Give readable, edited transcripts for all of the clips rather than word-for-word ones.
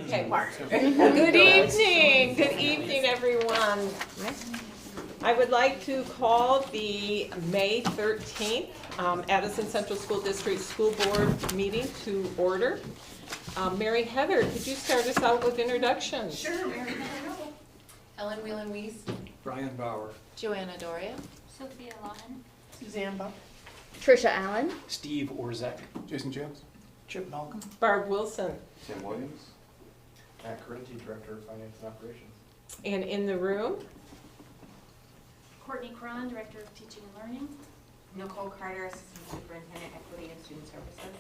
Okay. Good evening, everyone. I would like to call the May 13th Addison Central School District School Board meeting to order. Mary Heather, could you start us out with introductions? Sure, Mary Heather. Ellen Whelan-Weiss. Brian Bauer. Joanna Doria. Sophia Lawton. Suzanne Buck. Trisha Allen. Steve Orzek. Jason Jones. Chip Malcolm. Barb Wilson. Tim Williams. Matt Correnti, Director of Finance and Operations. And in the room, Courtney Cron, Director of Teaching and Learning. Nicole Carter, Assistant Superintendent, Equity and Student Services.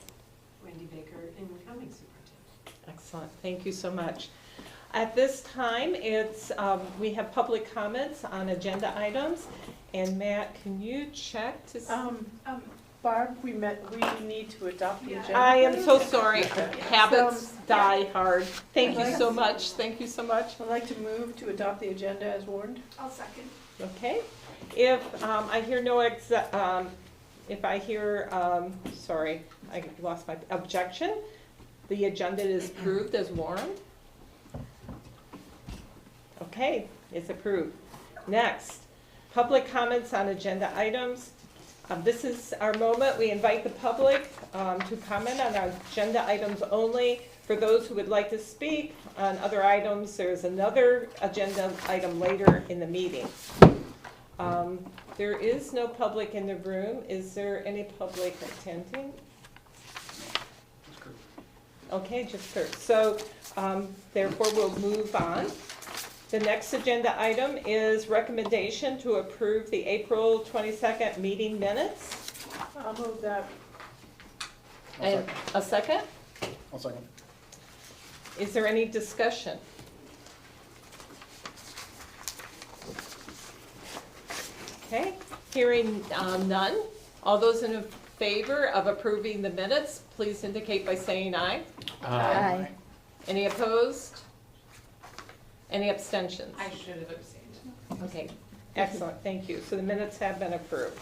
Wendy Baker, Incoming Superintendent. excellent, thank you so much. At this time, we have public comments on agenda items. And Matt, can you check to see? Barb, we need to adopt the agenda. I am so sorry, habits So, die hard. Thank you so much, thank you so much. I'd like to move to adopt the agenda as warned. I'll second. Okay, if I hear sorry, I lost my objection, the agenda is approved as warned. Okay, it's approved. Next, public comments on agenda items. This is our moment. We invite the public to comment on our agenda items only. For those who would like to speak on other items, there's another agenda item later in the meeting. There is no public in the room. Is there any public attending? Okay, just Kurt. So therefore, we'll move on. The next agenda item is recommendation to approve the April 22nd meeting minutes. I'll move that. And a second? I'll second. Is there any discussion? Okay, hearing none. All those in favor of approving the minutes, please indicate by saying aye. Aye. Any opposed? Any abstentions? I should have abstained. Okay, excellent, thank you. So the minutes have been approved.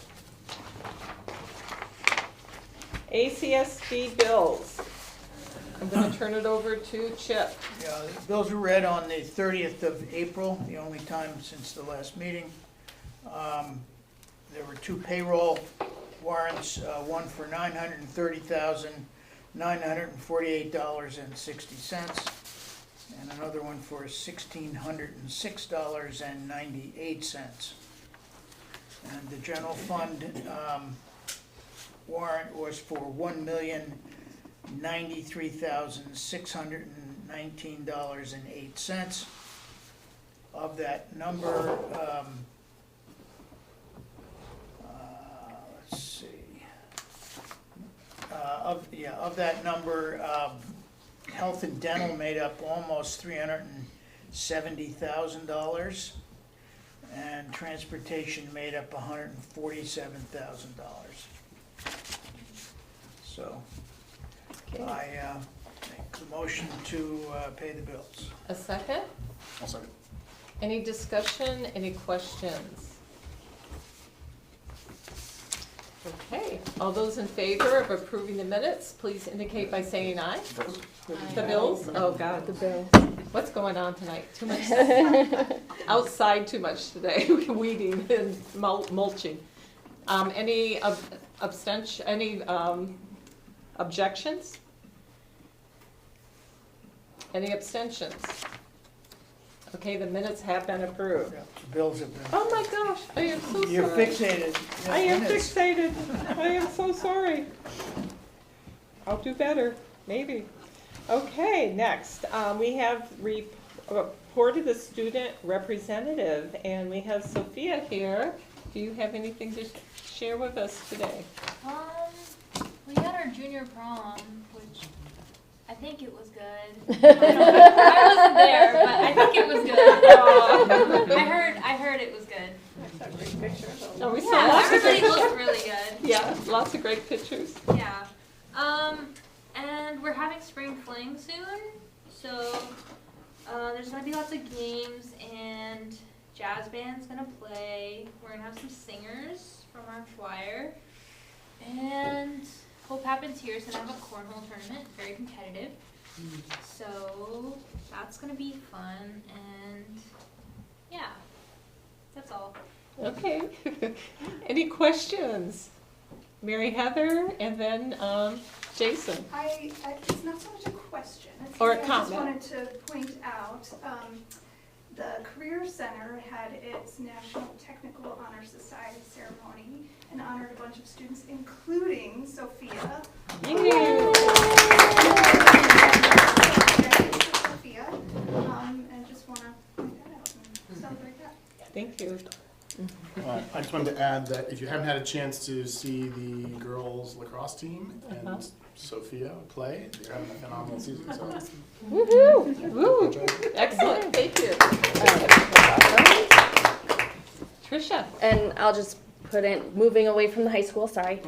ACSD bills. I'm going to turn it over to Chip. Yeah, the bills were read on the 30th of April, the only time since the last meeting. There were two payroll warrants, one for $930,948.60, and another one for $1,606.98. And the general fund warrant was for $1,093,619.08. Of that number, let's see. Of that number, health and dental made up almost $370,000, and transportation made up $147,000. So, I make the motion to pay the bills. A second? I'll second. Any discussion, any questions? Okay, all those in favor of approving the minutes, please indicate by saying aye. The bills? Oh, God. The bills. What's going on tonight? Too much outside too much today, weeding and mulching. Any abstention, any objections? Any abstentions? Okay, the minutes have been approved. Yeah, the bills have been. Oh my gosh, I am so sorry. You're fixated. I am Minutes. fixated. I am so sorry. I'll do better, maybe. Okay, next, we have reported the student representative, and we have Sophia here. Do you have anything to share with us today? We had our junior prom, which I think it was good. I wasn't there, but I think it was good. I heard it was good. That's a great picture. Oh, we saw Yeah, lots of everybody great looked really good. Yeah, lots of great pictures. Yeah. And we're having spring fling soon, so there's gonna be lots of games and jazz band's gonna play. We're gonna have some singers from our choir, and Hope happens here is gonna have a cornhole tournament, very competitive. So that's gonna be fun, and yeah, that's all. Okay. Any questions? Mary Heather and then Jason. It's not so much a question. It's Or a I just comment. wanted to point out, the Career Center had its National Technical Honor Society ceremony and honored a bunch of students, including Sophia. Yay. Sophia, and just want to point that out and celebrate that. Thank you. I just wanted to add that if you haven't had a chance to see the girls lacrosse team and Sophia play, they're having a phenomenal season. So Woohoo! Woo! Excellent, thank you. Tricia. And I'll just put in, moving away from the high school, sorry.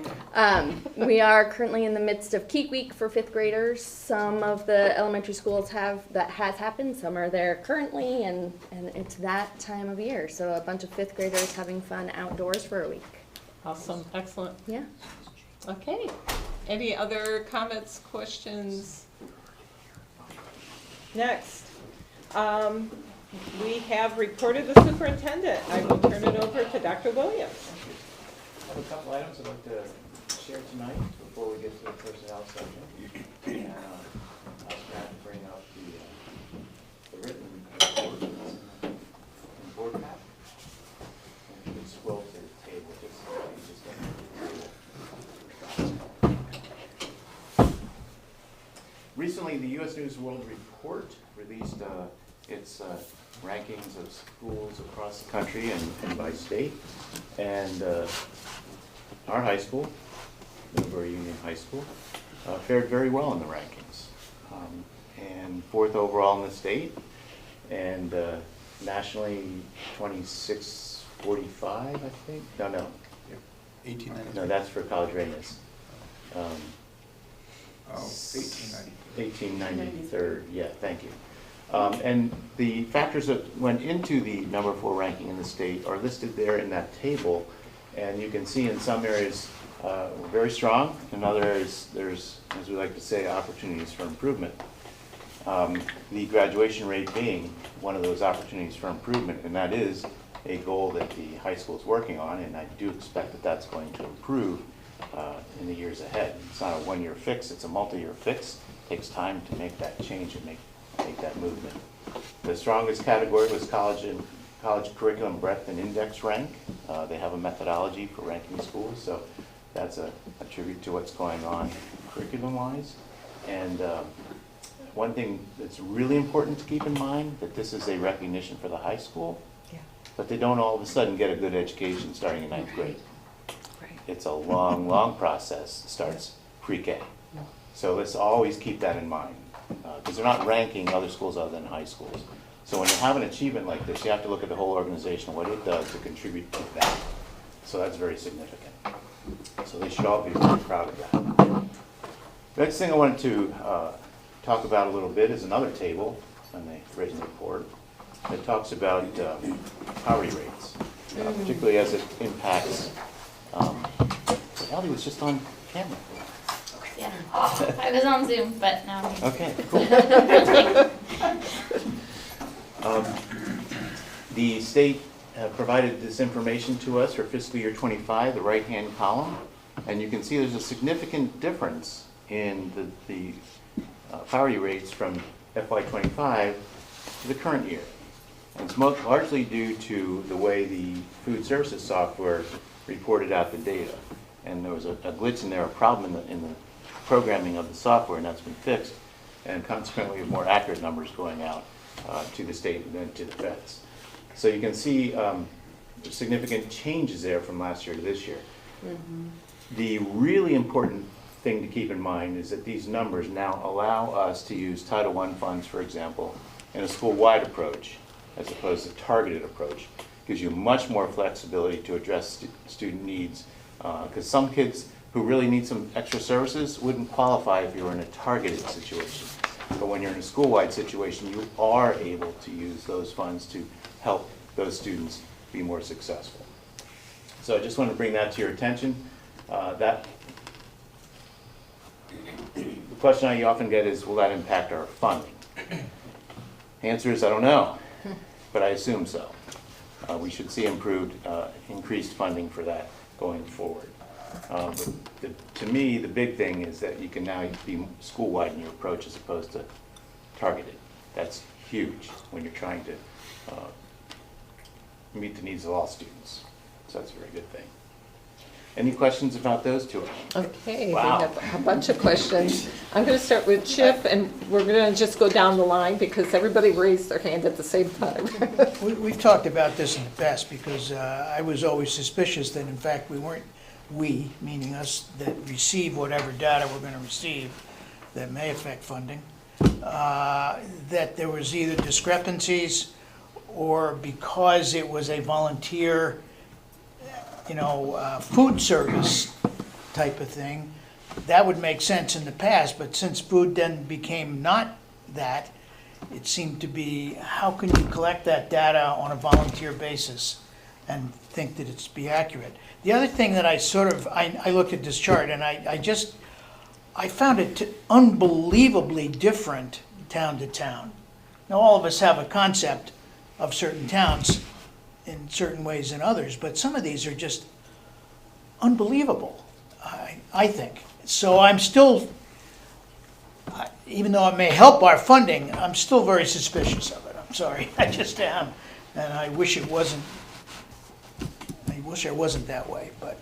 We are currently in the midst of Geek Week for fifth graders. Some of the elementary schools that has happened, some are there currently, and it's that time of year. So a bunch of fifth graders having fun outdoors for a week. Awesome, excellent. Yeah. Okay. Any other comments, questions? Next, we have reported the superintendent. I will turn it over to Dr. Williams. I have a couple items I'd like to share tonight before we get to the personnel section. And I was glad to bring up the written report in the board map. And you can scroll to the table just so you just get the table. Recently, the U.S. News World Report released its rankings of schools across the country and by state. And our high school, Middlebury Union High School, fared very well in the rankings. And fourth overall in the state, and nationally 2645, I think. No, 1893. no, that's for college readiness. 1893. Yeah, thank you. And the factors that went into the number 4 ranking in the state are listed there in that table. And you can see in some areas we're very strong. In other areas, there's, as we like to say, opportunities for improvement. The graduation rate being one of those opportunities for improvement, and that is a goal that the high school is working on, and I do expect that that's going to improve in the years ahead. It's not a one-year fix, it's a multi-year fix. It takes time to make that change and make that movement. The strongest category was college curriculum breadth and index rank. They have a methodology for ranking schools, so that's a tribute to what's going on curriculum-wise. And one thing that's really important to keep in mind, that this is a recognition for the high school, but they don't all of a sudden get a good education starting in 9th grade. It's a long, long process. It starts pre-K. So let's always keep that in mind, because they're not ranking other schools other than high schools. So when you have an achievement like this, you have to look at the whole organization, what it does to contribute to that. So that's very significant. So they should all be very proud of that. Next thing I wanted to talk about a little bit is another table in the written report that talks about poverty rates, particularly as it impacts. Ellie was just on camera. Yeah, I was on Zoom, but now I'm Okay, cool. The state provided this information to us for fiscal year 25, the right-hand column, and you can see there's a significant difference in the poverty rates from FY25 to the current year. And it's largely due to the way the food services software reported out the data. And there was a glitch in there, a problem in the programming of the software, and that's been fixed. And consequently, more accurate numbers going out to the state and then to the feds. So you can see significant changes there from last year to this year. The really important thing to keep in mind is that these numbers now allow us to use Title I funds, for example, in a school-wide approach as opposed to targeted approach. Gives you much more flexibility to address student needs, because some kids who really need some extra services wouldn't qualify if you were in a targeted situation. But when you're in a school-wide situation, you are able to use those funds to help those students be more successful. So I just want to bring that to your attention. question I often get is, will that impact our funding? The answer is, I don't know, but I assume so. We should see increased funding for that going forward. But to me, the big thing is that you can now be school-wide in your approach as opposed to targeted. That's huge when you're trying to meet the needs of all students. So that's a very good thing. Any questions about those two? Okay, Wow. we have a bunch of questions. I'm going to start with Chip, and we're going to just go down the line because everybody raised their hand at the same time. We've talked about this in the past because I was always suspicious that in fact we, meaning us, that receive whatever data we're going to receive that may affect funding, that there was either discrepancies or because it was a volunteer, food service type of thing, that would make sense in the past, but since food then became not that, it seemed to be, how can you collect that data on a volunteer basis and think that it's be accurate? The other thing that I looked at this chart and I found it unbelievably different town to town. Now, all of us have a concept of certain towns in certain ways than others, but some of these are just unbelievable, I think. So I'm still, even though it may help our funding, I'm still very suspicious of it. I'm sorry, I just am. And I wish it wasn't, I wasn't that way, but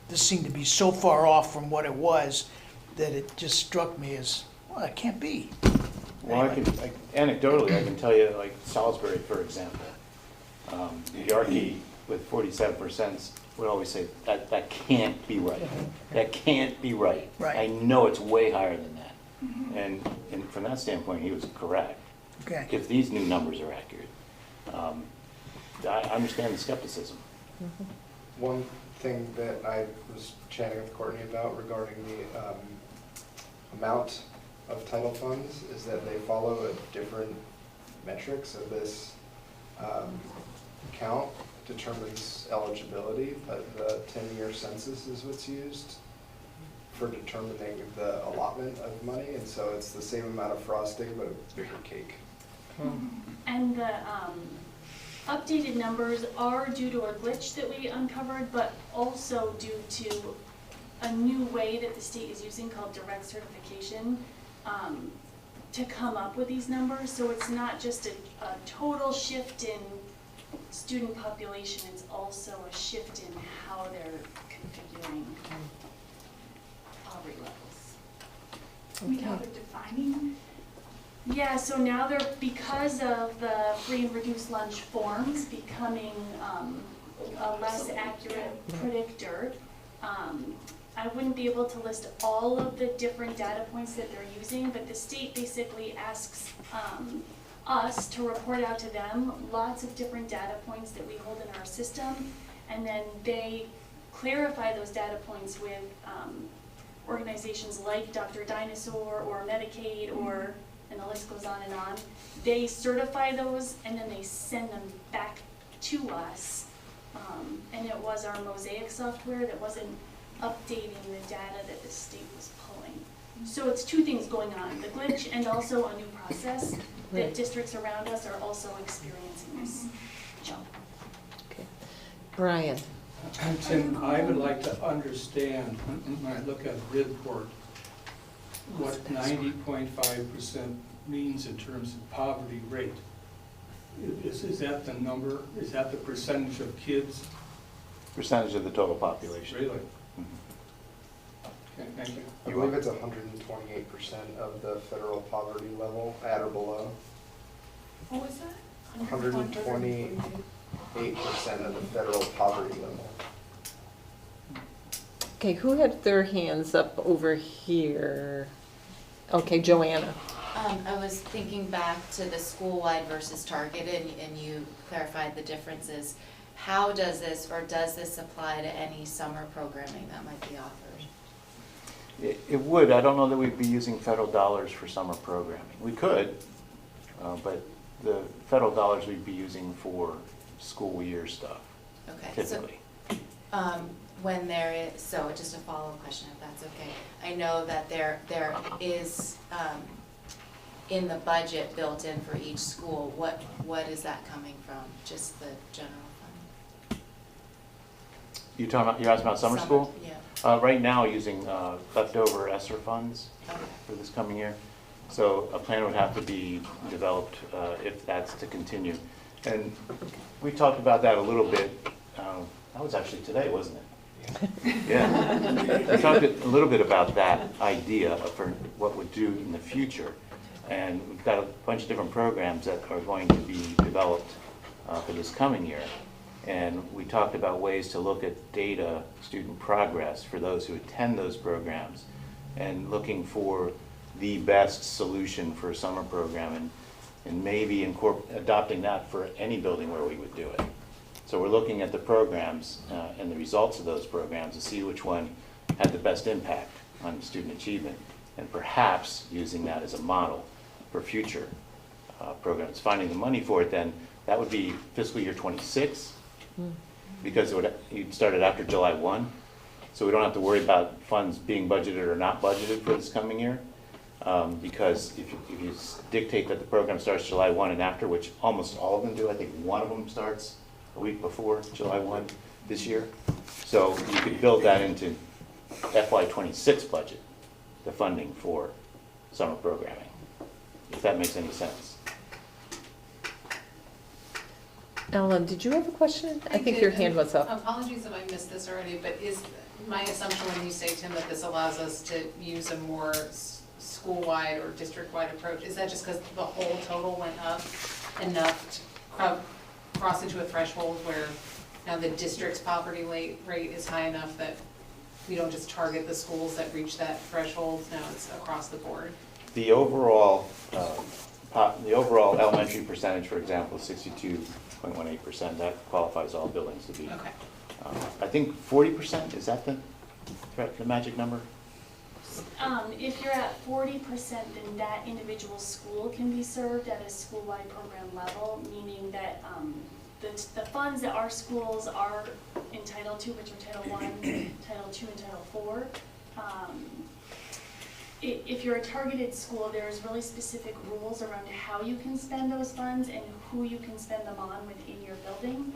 this seemed to be so far off from what it was that it just struck me as, well, it can't be. Well, anecdotally, I can tell you, like Salisbury, for example, Yarkey with 47% would always say, that can't be right. That can't be right. Right. I know it's way higher than that. And from that standpoint, he was correct. Okay. If these new numbers are accurate. I understand the skepticism. One thing that I was chatting with Courtney about regarding the amount of title funds is that they follow a different metric. So this count determines eligibility, but the 10-year census is what's used for determining the allotment of money, and so it's the same amount of frosting but a bigger cake. And the updated numbers are due to a glitch that we uncovered, but also due to a new way that the state is using called direct certification to come up with these numbers. So it's not just a total shift in student population, it's also a shift in how they're configuring poverty levels. How they're defining. Yeah, so now they're, because of the free and reduced lunch forms becoming a less accurate predictor, I wouldn't be able to list all of the different data points that they're using, but the state basically asks us to report out to them lots of different data points that we hold in our system, and then they clarify those data points with organizations like Dr. Dinosaur or Medicaid or, and the list goes on and on. They certify those and then they send them back to us. And it was our Mosaic software that wasn't updating the data that the state was pulling. So it's two things going on, the glitch and also a new process that districts around us are also experiencing this jump. Okay. Brian. Tim, I would like to understand, when I look at Bridport, what 90.5% means in terms of poverty rate. Is that the number, is that the percentage of kids? Percentage of the total population. Really? Okay, thank you. I believe it's 128% of the federal poverty level, at or below. What was that? 128% of the federal poverty level. Okay, who had their hands up over here? Okay, Joanna. I was thinking back to the school-wide versus targeted, and you clarified the differences. How does this, or does this apply to any summer programming that might be offered? It would. I don't know that we'd be using federal dollars for summer programming. We could, but the federal dollars we'd be using for school year stuff, Okay, typically. so when there is, so just a follow-up question if that's okay. I know that there is, in the budget built in for each school, what is that coming from? Just the general fund? You're asking about summer school? Yeah. Right now, using leftover ESSER funds Okay. for this coming year. So a plan would have to be developed if that's to continue. And we talked about that a little bit. That was actually today, wasn't it? Yeah. We talked a little bit about that idea for what we'd do in the future. And we've got a bunch of different programs that are going to be developed for this coming year. And we talked about ways to look at data, student progress for those who attend those programs, and looking for the best solution for a summer program, and maybe adopting that for any building where we would do it. So we're looking at the programs and the results of those programs to see which one had the best impact on student achievement, and perhaps using that as a model for future programs. Finding the money for it, then, that would be fiscal year 26, because you'd start it after July 1, so we don't have to worry about funds being budgeted or not budgeted for this coming year. Because if you dictate that the program starts July 1 and after, which almost all of them do, I think one of them starts a week before July 1 this year. So you could build that into FY26 budget, the funding for summer programming, if that makes any sense. Ellen, did you have a question? I think did, your hand was up. Apologies if I missed this already, but is my assumption when you say, Tim, that this allows us to use a more school-wide or district-wide approach, is that just because the whole total went up enough to cross into a threshold where now the district's poverty rate is high enough that we don't just target the schools that reach that threshold, now it's across the board? The overall elementary percentage, for example, is 62.18%. That qualifies all buildings to be. Okay. I think 40%, is that the magic number? If you're at 40%, then that individual school can be served at a school-wide program level, meaning that the funds that our schools are entitled to, which are Title I, Title II, and Title IV, if you're a targeted school, there's really specific rules around how you can spend those funds and who you can spend them on within your building.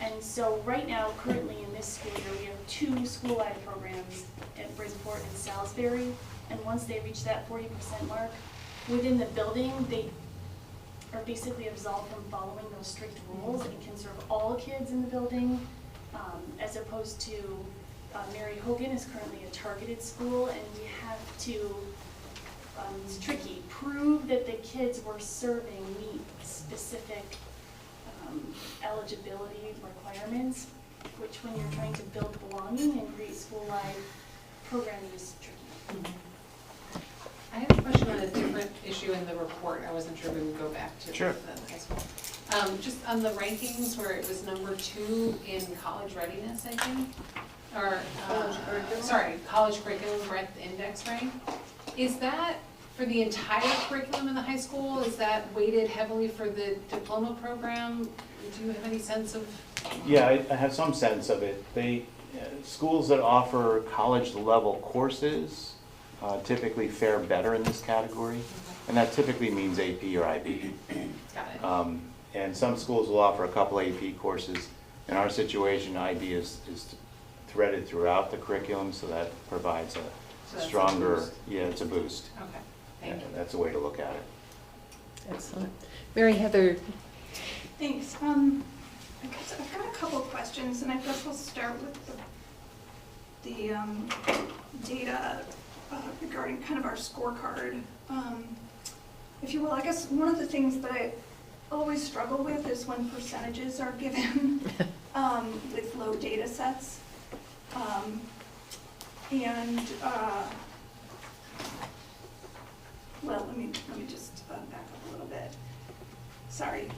And so right now, currently in this school year, we have 2 school-wide programs at Bridgeport and Salisbury. And once they reach that 40% mark, within the building, they are basically absolved from following those strict rules and can serve all kids in the building, as opposed to Mary Hogan is currently a targeted school, and we have to, it's tricky, prove that the kids we're serving meet specific eligibility requirements, which when you're trying to build belonging and create school-wide programming is tricky. I have a question on a different issue in the report. I wasn't sure we would go back to Sure. the high school. Just on the rankings where it was number 2 in college readiness, I think, or, college curriculum breadth index rank. Is that for the entire curriculum in the high school? Is that weighted heavily for the diploma program? Do you have any sense of? Yeah, I have some sense of it. Schools that offer college level courses typically fare better in this category, and that typically means AP or IB. Got it. And some schools will offer a couple AP courses. In our situation, IB is threaded throughout the curriculum, so that provides a stronger, it's a boost. Okay, thank you. That's a way to look at it. Excellent. Mary Heather. Thanks. I guess I've got a couple of questions, and I guess we'll start with the data regarding kind of our scorecard, if you will. I guess one of the things that I always struggle with is when percentages are given with low data sets. Well, let me just back up a little bit. Sorry,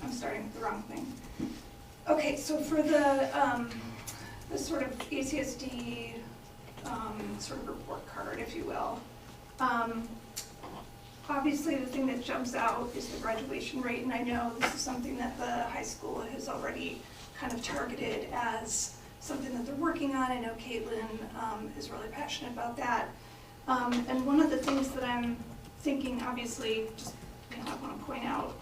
I'm starting with the wrong thing. Okay, so for the sort of ACSD sort of report card, if you will, obviously the thing that jumps out is the graduation rate, and I know this is something that the high school has already kind of targeted as something that they're working on. I know Caitlin is really passionate about that. And one of the things that I'm thinking, obviously, just I want to point out,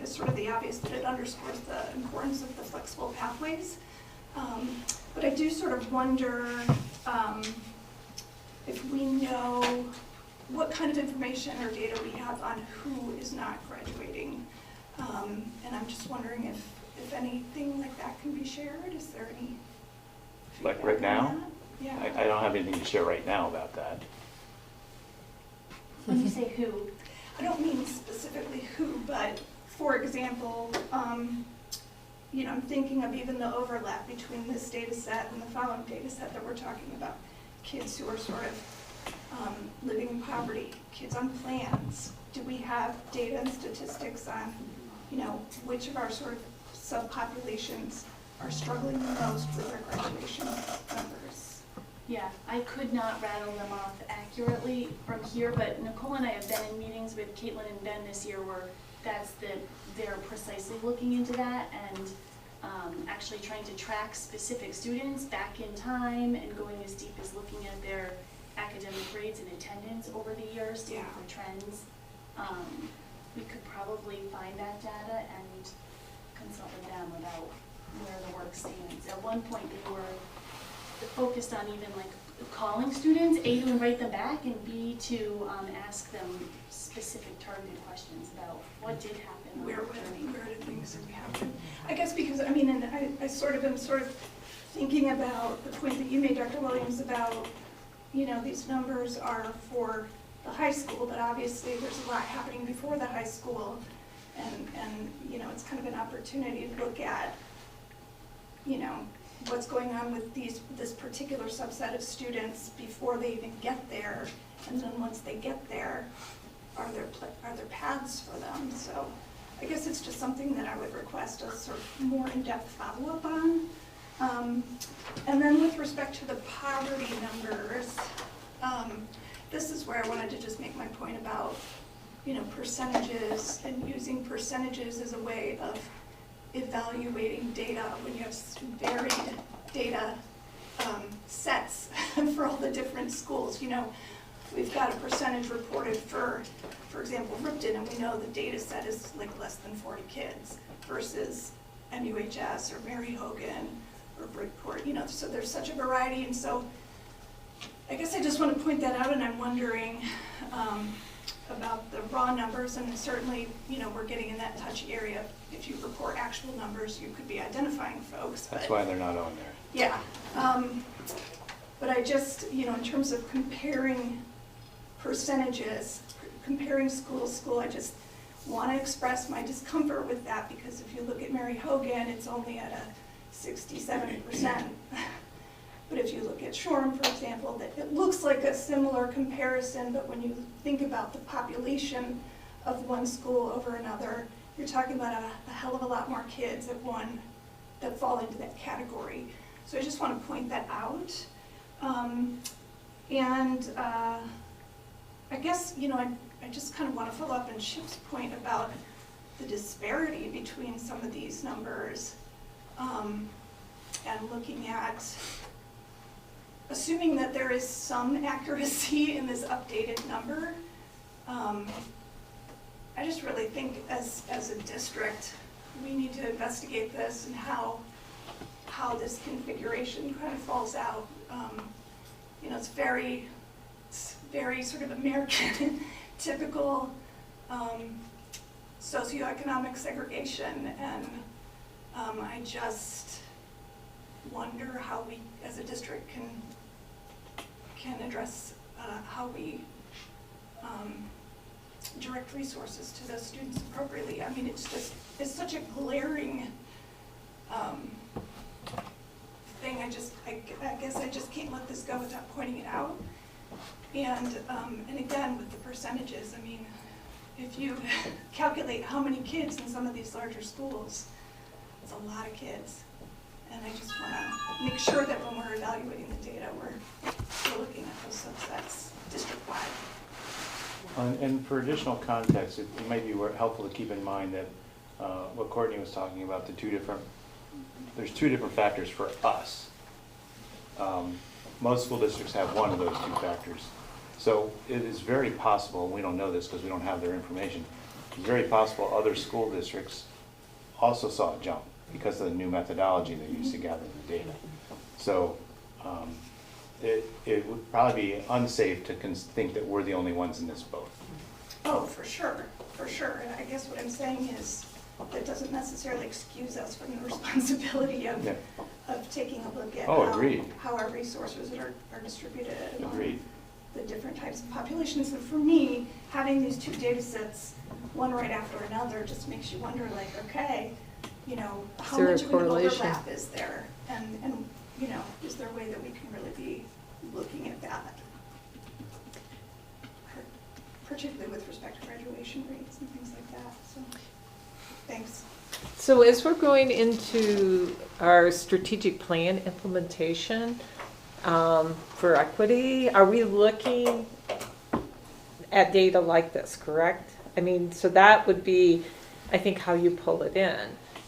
is sort of the obvious, that it underscores the importance of the flexible pathways. But I do sort of wonder if we know what kind of information or data we have on who is not graduating. And I'm just wondering if anything like that can be shared. Is there any Like feedback right on now? that? Yeah. I don't have anything to share right now about that. When you say who, I don't mean specifically who, but for example, I'm thinking of even the overlap between this data set and the following data set that we're talking about. Kids who are sort of living in poverty, kids on plans. Do we have data and statistics on, which of our sort of subpopulations are struggling the most with their graduation numbers? yeah, I could not rattle them off accurately from here, but Nicole and I have been in meetings with Caitlin and Ben this year where they're precisely looking into that and actually trying to track specific students back in time and going as deep as looking at their academic grades and attendance over the years to look for trends. We could probably find that data and consult with them about where the work stands. At one point, they were focused on even like calling students, A, to invite them back, and B, to ask them specific targeted questions about what did happen on Where their journey. did things happen? I guess because, and I sort of am thinking about the point that you made, Dr. Williams, about, these numbers are for the high school, but obviously there's a lot happening before the high school. And it's kind of an opportunity to look at, what's going on with this particular subset of students before they even get there. And then once they get there, are there paths for them? So I guess it's just something that I would request a sort of more in-depth follow-up on. And then with respect to the poverty numbers, this is where I wanted to just make my point about, percentages and using percentages as a way of evaluating data when you have varied data sets for all the different schools. We've got a percentage reported for example, Ripton, and we know the data set is like less than 40 kids versus MUHS or Mary Hogan or Bridgeport, so there's such a variety. And so I guess I just want to point that out, and I'm wondering about the raw numbers, and certainly, we're getting in that touchy area. If you report actual numbers, you could be identifying folks. That's why they're not on there. Yeah, but I just, in terms of comparing percentages, comparing school to school, I just want to express my discomfort with that, because if you look at Mary Hogan, it's only at a 60-70%. But if you look at Shoreham, for example, that it looks like a similar comparison, but when you think about the population of one school over another, you're talking about a hell of a lot more kids at one that fall into that category. So I just want to point that out. I guess, I just kind of want to follow up on Chip's point about the disparity between some of these numbers, and looking at, assuming that there is some accuracy in this updated number, I just really think as a district, we need to investigate this and how this configuration kind of falls out. It's very sort of American, typical socioeconomic segregation, and I just wonder how we, as a district, can address how we direct resources to those students appropriately. I mean, it's such a glaring thing. I guess I just can't let this go without pointing it out. And again, with the percentages, I mean, if you calculate how many kids in some of these larger schools, it's a lot of kids. And I just want to make sure that when we're evaluating the data, we're looking at those subsets district-wide. And for additional context, it might be helpful to keep in mind that what Courtney was talking about, there's two different factors for us. Most school districts have one of those two factors. So it is very possible, we don't know this because we don't have their information, it's very possible other school districts also saw a jump because of the new methodology they use to gather the data. So it would probably be unsafe to think that we're the only ones in this boat. Oh, for sure. And I guess what I'm saying is that doesn't necessarily excuse us from the responsibility of, Yeah. of taking a look at Agreed. how our resources are distributed among Agreed. the different types of populations. And for me, having these two data sets, one right after another, just makes you wonder, like, okay, you know, how there a much of an correlation? overlap is there? And, you know, is there a way that we can really be looking at that? Particularly with respect to graduation rates and things like that, so, thanks. So as we're going into our strategic plan implementation for equity, are we looking at data like this, correct? I mean, so that would be, I think, how you pull it in,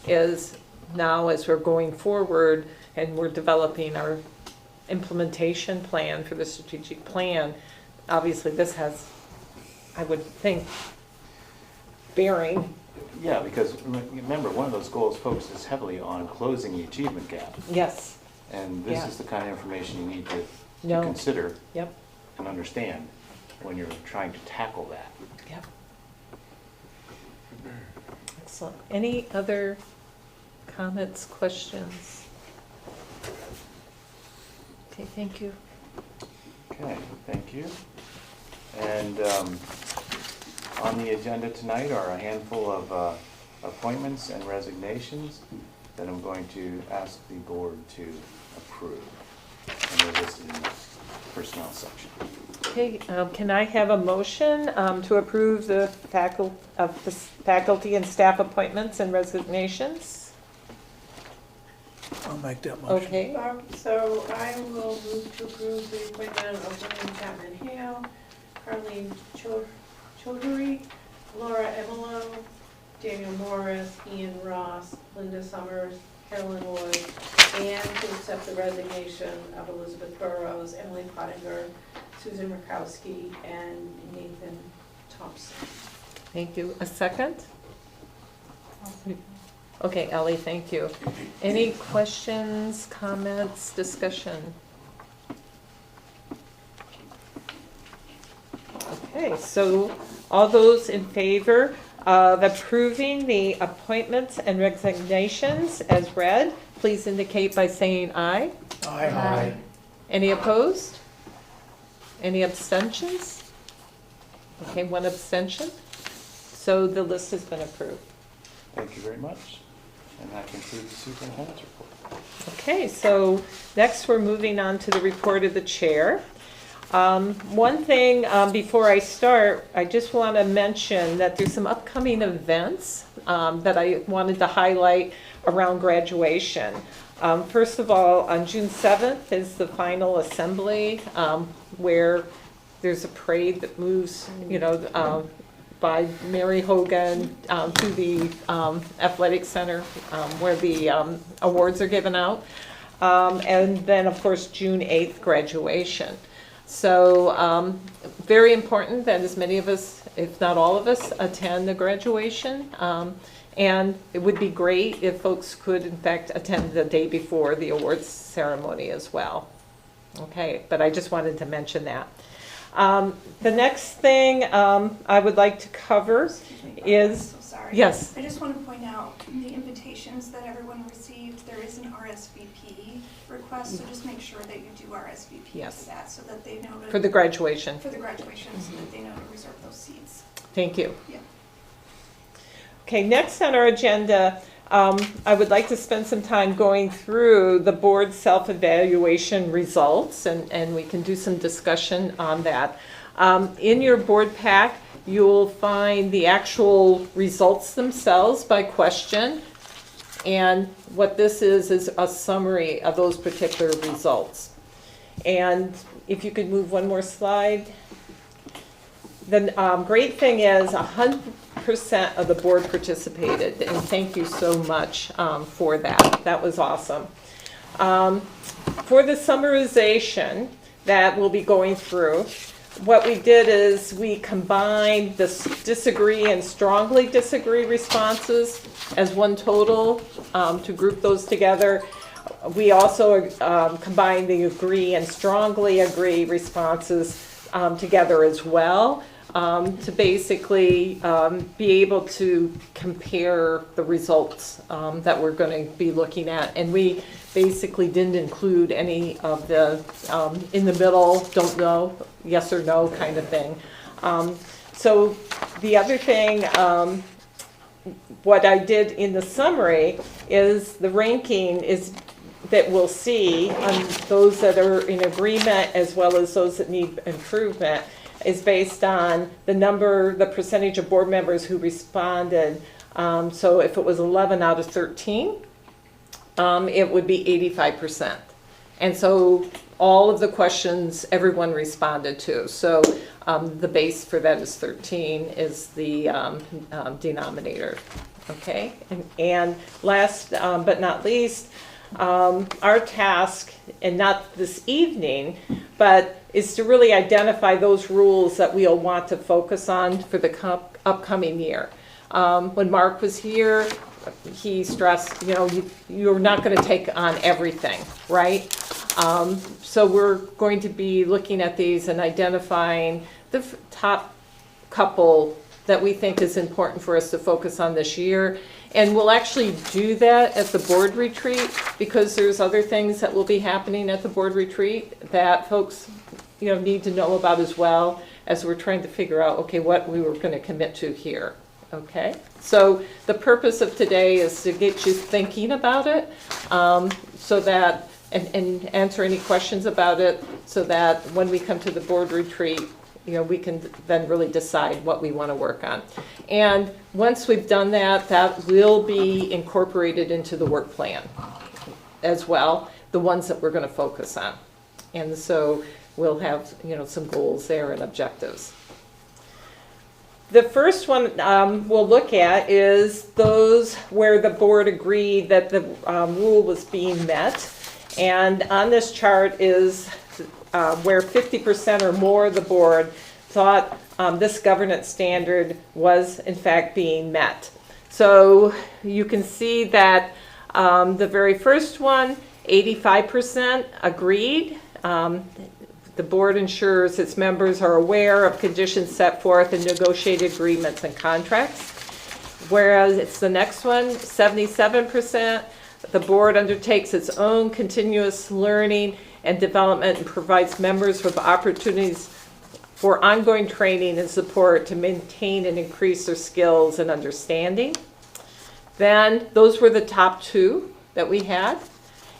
is now as we're going forward and we're developing our implementation plan for the strategic plan, obviously this has, I would think, bearing. Yeah, because remember, one of those goals focuses heavily on closing the achievement gap. Yes. And this Yeah. is the kind of information you need to No. consider Yep. and understand when you're trying to tackle that. Yep. Excellent. Any other comments, questions? Okay, thank you. Okay, thank you. And on the agenda tonight are a handful of appointments and resignations that I'm going to ask the board to approve. And they're listed in the personnel section. Okay, can I have a motion to approve the faculty and staff appointments and resignations? I'll make that motion. Okay, So I will move to approve the appointment of William Chapman Hale, Carleen Chaudhary, Laura Emilo, Daniel Morris, Ian Ross, Linda Summers, Carolyn Wood, and to accept the resignation of Elizabeth Burrows, Emily Pottinger, Susan Murkowski, and Nathan Thompson. thank you. A second? Okay, Ellie, thank you. Any questions, comments, discussion? Okay, so all those in favor of approving the appointments and resignations as read, please indicate by saying aye. Aye. Any opposed? Any abstentions? Okay, one abstention. So the list has been approved. Thank you very much. And that concludes the superintendent's report. Okay, so next we're moving on to the report of the chair. One thing before I start, I just want to mention that there's some upcoming events that I wanted to highlight around graduation. First of all, on June 7th is the final assembly where there's a parade that moves, by Mary Hogan to the athletic center where the awards are given out. And then, of course, June 8th, graduation. So very important that as many of us, if not all of us, attend the graduation. And it would be great if folks could, in fact, attend the day before the awards ceremony as well. Okay, but I just wanted to mention that. The next thing I would like to cover is, So sorry. yes, I just want to point out the invitations that everyone received, there is an RSVP request, so just make sure that you do RSVP Yes. to that so that they know to. for the graduation. For the graduation, so that they know to reserve those seats. Thank you. Yeah. Okay, next on our agenda, I would like to spend some time going through the board self-evaluation results, and we can do some discussion on that. In your board pack, you'll find the actual results themselves by question, and what this is a summary of those particular results. And if you could move one more slide. The great thing is 100% of the board participated, and thank you so much for that. That was awesome. For the summarization that we'll be going through, what we did is we combined the disagree and strongly disagree responses as one total to group those together. We also combined the agree and strongly agree responses together as well to basically be able to compare the results that we're going to be looking at. And we basically didn't include any of the in the middle, don't know, yes or no kind of thing. So the other thing, what I did in the summary is the ranking is that we'll see on those that are in agreement as well as those that need improvement is based on the percentage of board members who responded. So if it was 11 out of 13, it would be 85%. And so all of the questions everyone responded to. So the base for that is 13 is the denominator. Okay, and last but not least, our task, and not this evening, but is to really identify those rules that we'll want to focus on for the upcoming year. When Mark was here, he stressed, you're not going to take on everything, right? So we're going to be looking at these and identifying the top couple that we think is important for us to focus on this year. And we'll actually do that at the board retreat because there's other things that will be happening at the board retreat that folks need to know about as well as we're trying to figure out, okay, what we were going to commit to here. Okay, so the purpose of today is to get you thinking about it so that, and answer any questions about it so that when we come to the board retreat, we can then really decide what we want to work on. And once we've done that, that will be incorporated into the work plan as well, the ones that we're going to focus on. And so we'll have, some goals there and objectives. The first one we'll look at is those where the board agreed that the rule was being met. And on this chart is where 50% or more of the board thought this governance standard was in fact being met. So you can see that the very first one, 85% agreed. The board ensures its members are aware of conditions set forth in negotiated agreements and contracts. Whereas it's the next one, 77%, the board undertakes its own continuous learning and development and provides members with opportunities for ongoing training and support to maintain and increase their skills and understanding. Then those were the top two that we had.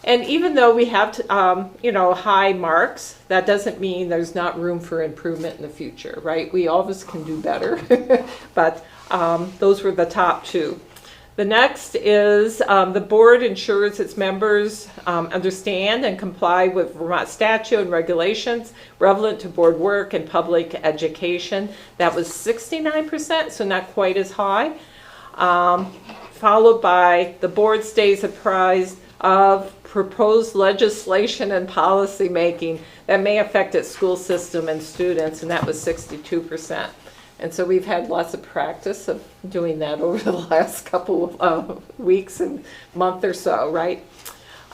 And even though we have, high marks, that doesn't mean there's not room for improvement in the future, right? We always can do better, but those were the top two. The next is the board ensures its members understand and comply with Vermont statute and regulations relevant to board work and public education. That was 69%, so not quite as high. Followed by the board stays apprised of proposed legislation and policy making that may affect its school system and students, and that was 62%. And so we've had lots of practice of doing that over the last couple of weeks and month or so, right?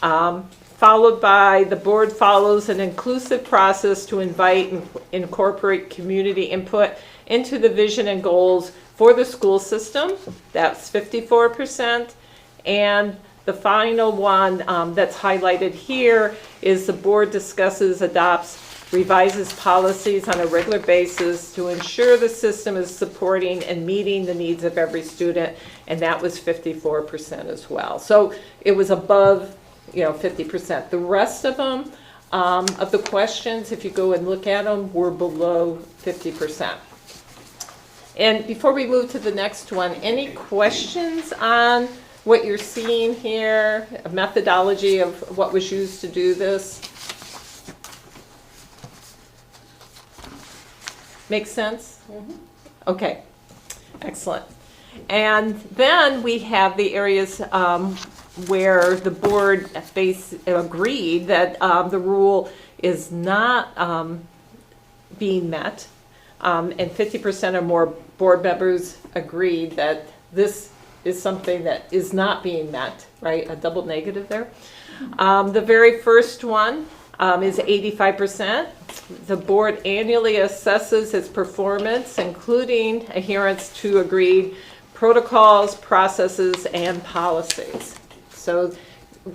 Followed by the board follows an inclusive process to invite and incorporate community input into the vision and goals for the school system. That's 54%. And the final one that's highlighted here is the board discusses, adopts, revises policies on a regular basis to ensure the system is supporting and meeting the needs of every student, and that was 54% as well. So it was above 50%. The rest of them, of the questions, if you go and look at them, were below 50%. And before we move to the next one, any questions on what you're seeing here, a methodology of what was used to do this? Make sense? Mm-hmm. Okay, excellent. And then we have the areas where the board agreed that the rule is not being met, and 50% or more board members agreed that this is something that is not being met, right? A double negative there. The very first one is 85%. The board annually assesses its performance, including adherence to agreed protocols, processes, and policies. So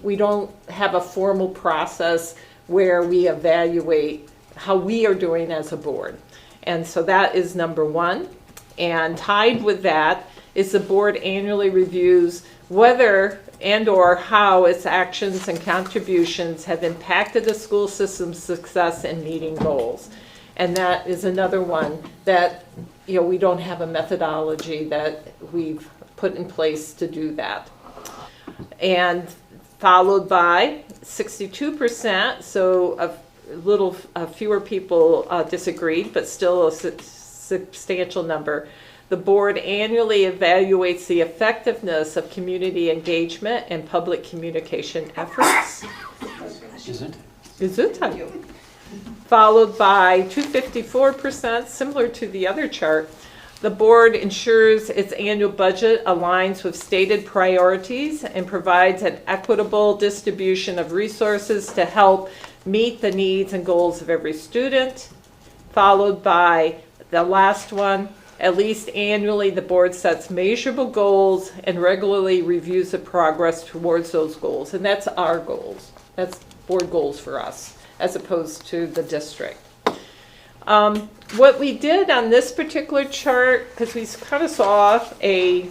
we don't have a formal process where we evaluate how we are doing as a board. And so that is number one. And tied with that is the board annually reviews whether and or how its actions and contributions have impacted the school system's success in meeting goals. And that is another one that, we don't have a methodology that we've put in place to do that. And followed by 62%, so fewer people disagreed, but still a substantial number. The board annually evaluates the effectiveness of community engagement and public communication efforts. Is it? Followed by 254%, similar to the other chart. The board ensures its annual budget aligns with stated priorities and provides an equitable distribution of resources to help meet the needs and goals of every student. Followed by the last one, at least annually, the board sets measurable goals and regularly reviews the progress towards those goals. And that's our goals. That's board goals for us, as opposed to the district. What we did on this particular chart, because we kind of saw a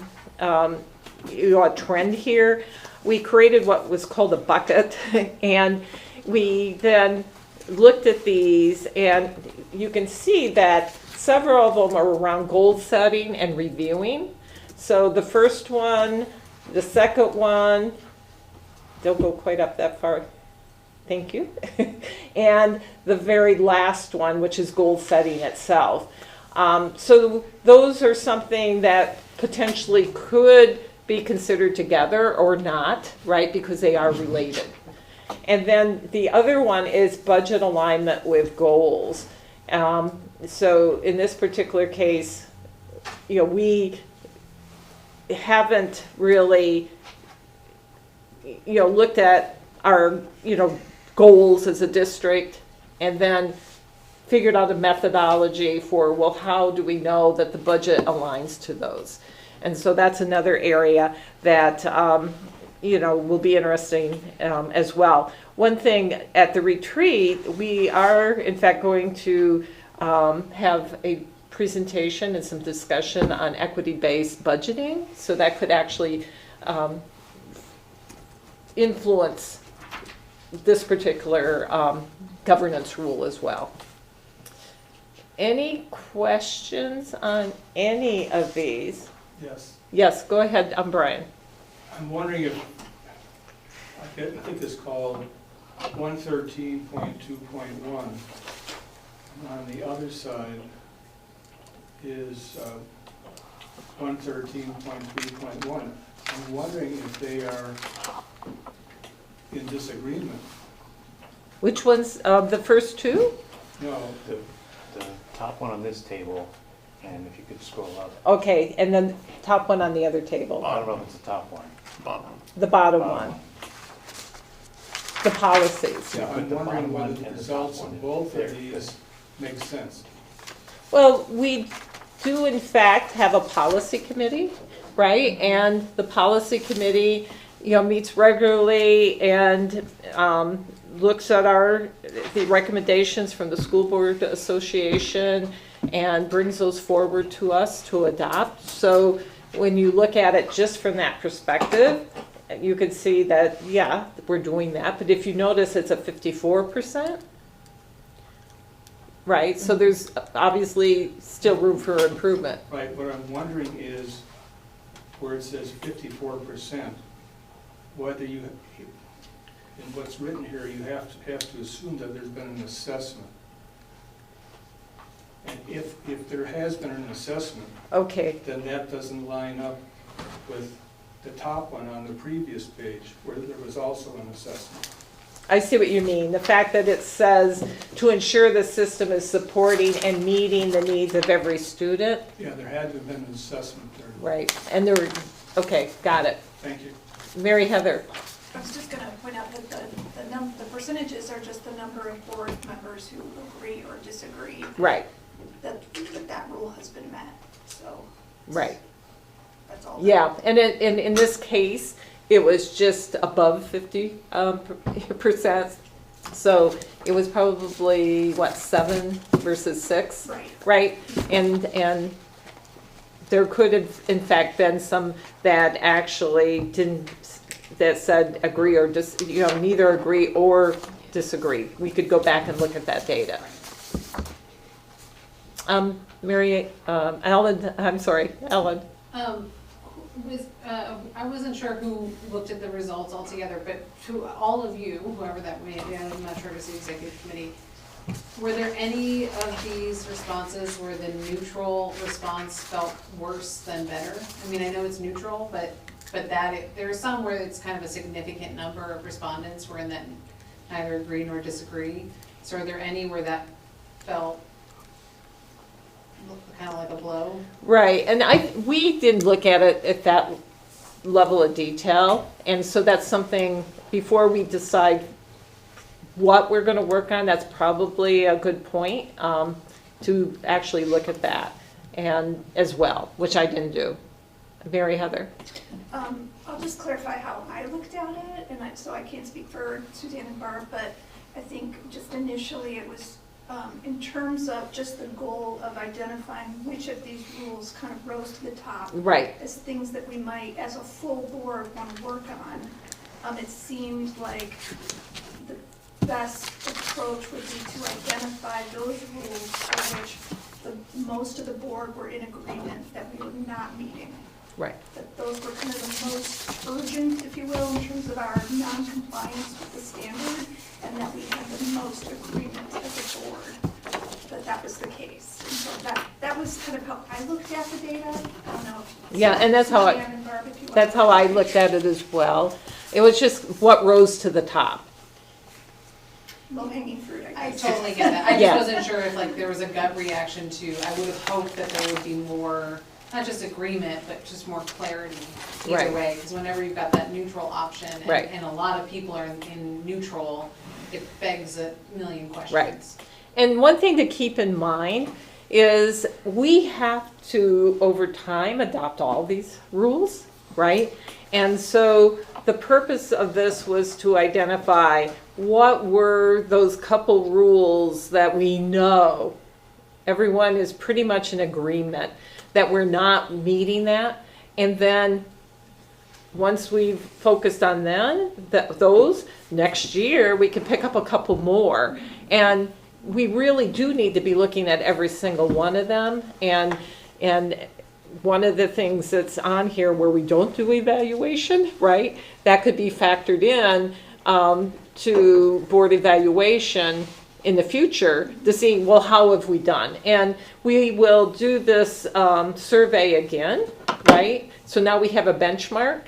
trend here, we created what was called a bucket, and we then looked at these, and you can see that several of them are around goal setting and reviewing. So the first one, the second one, don't go quite up that far. Thank you. And the very last one, which is goal setting itself. So those are something that potentially could be considered together or not, right? Because they are related. And then the other one is budget alignment with goals. So in this particular case, we haven't really, looked at our, goals as a district and then figured out a methodology for, well, how do we know that the budget aligns to those? And so that's another area that, will be interesting as well. One thing at the retreat, we are in fact going to have a presentation and some discussion on equity-based budgeting. So that could actually influence this particular governance rule as well. Any questions on any of these? Yes. Yes, go ahead, Brian. I'm wondering if, I think it's called 113.2.1. On the other side is 113.3.1. I'm wondering if they are in disagreement. Which ones, the first two? No. The top one on this table, and if you could scroll up. Okay, and then top one on the other table. I don't know if it's the top one. Bottom. The bottom one. The policies. Yeah, I'm The wondering bottom whether one the and the results top of one. both There, of these make sense. Well, we do in fact have a policy committee, right? And the policy committee, meets regularly and looks at the recommendations from the School Board Association and brings those forward to us to adopt. So when you look at it just from that perspective, you can see that, yeah, we're doing that. But if you notice, it's a 54%. Right, so there's obviously still room for improvement. Right, what I'm wondering is, where it says 54%, whether you, in what's written here, you have to assume that there's been an assessment. And if there has been an assessment, Okay, then that doesn't line up with the top one on the previous page, where there was also an assessment. I see what you mean. The fact that it says to ensure the system is supporting and meeting the needs of every student. Yeah, there had to have been an assessment there. Right, and there, okay, got it. Thank you. Mary Heather. I was just gonna point out that the percentages are just the number of board members who agree or disagree Right, that that rule has been met, so. right. That's all. Yeah, and in this case, it was just above 50%. So it was probably, what, 7 versus 6? Right. Right? And there could have, in fact, been some that actually didn't, that said agree or neither agree or disagree. We could go back and look at that data. Ellen, I'm sorry, Ellen. I wasn't sure who looked at the results altogether, but to all of you, whoever that may be, I'm not sure if it's the executive committee, were there any of these responses where the neutral response felt worse than better? I mean, I know it's neutral, but there are some where it's kind of a significant number of respondents were in that neither agree nor disagree. So are there any where that felt kind of like a blow? Right, and we didn't look at it at that level of detail, and so that's something, before we decide what we're going to work on, that's probably a good point, to actually look at that, and as well, which I didn't do. Mary Heather. I'll just clarify how I looked at it, and so I can't speak for Suzanne and Barb, but I think just initially it was in terms of just the goal of identifying which of these rules kind of rose to the top. Right. As things that we might, as a full board, want to work on. It seemed like the best approach would be to identify those rules for which most of the board were in agreement that we were not meeting. Right. That those were kind of the most urgent, if you will, in terms of our non-compliance with the standard, and that we had the most agreement as a board that was the case. And so that was kind of how I looked at the data. I don't know if yeah, and that's how I looked at it as well. It was just what rose to the top. Low-hanging fruit, I I guess. totally get that. I just Yeah. wasn't sure if there was a gut reaction to, I would have hoped that there would be more, not just agreement, but just more clarity either Right. way. Because whenever you've got that neutral option, Right. and a lot of people are in neutral, it begs a million questions. Right. And one thing to keep in mind is we have to, over time, adopt all these rules, right? And so the purpose of this was to identify what were those couple rules that we know everyone is pretty much in agreement that we're not meeting that. And then once we've focused on those, next year we can pick up a couple more. And we really do need to be looking at every single one of them. And one of the things that's on here where we don't do evaluation, right, that could be factored in to board evaluation in the future to see, well, how have we done? And we will do this survey again, right? So now we have a benchmark.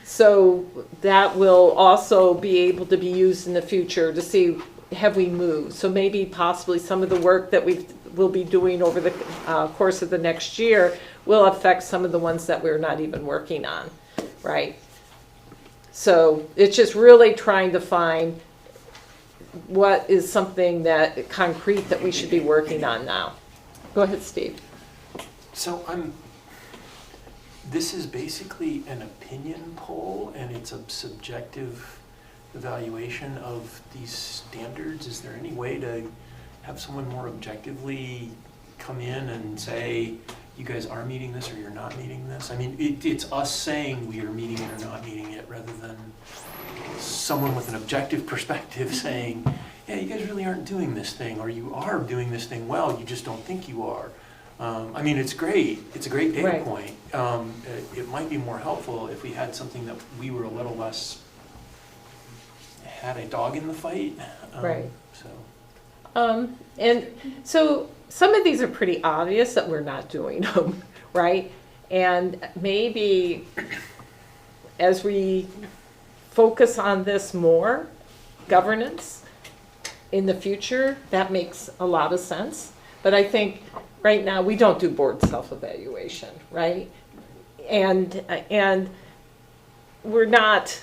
So that will also be able to be used in the future to see, have we moved? So maybe possibly some of the work that we'll be doing over the course of the next year will affect some of the ones that we're not even working on, right? So it's just really trying to find what is something that concrete that we should be working on now. Go ahead, Steve. So this is basically an opinion poll, and it's a subjective evaluation of these standards. Is there any way to have someone more objectively come in and say, you guys are meeting this or you're not meeting this? I mean, it's us saying we are meeting it or not meeting it, rather than someone with an objective perspective saying, yeah, you guys really aren't doing this thing, or you are doing this thing well, you just don't think you are. I mean, it's great. It's a great data Right. point. It might be more helpful if we had something that we were a little less, had a dog in the fight. Right. So. And so some of these are pretty obvious that we're not doing them, right? And maybe as we focus on this more, governance, in the future, that makes a lot of sense. But I think right now, we don't do board self-evaluation, right? And we're not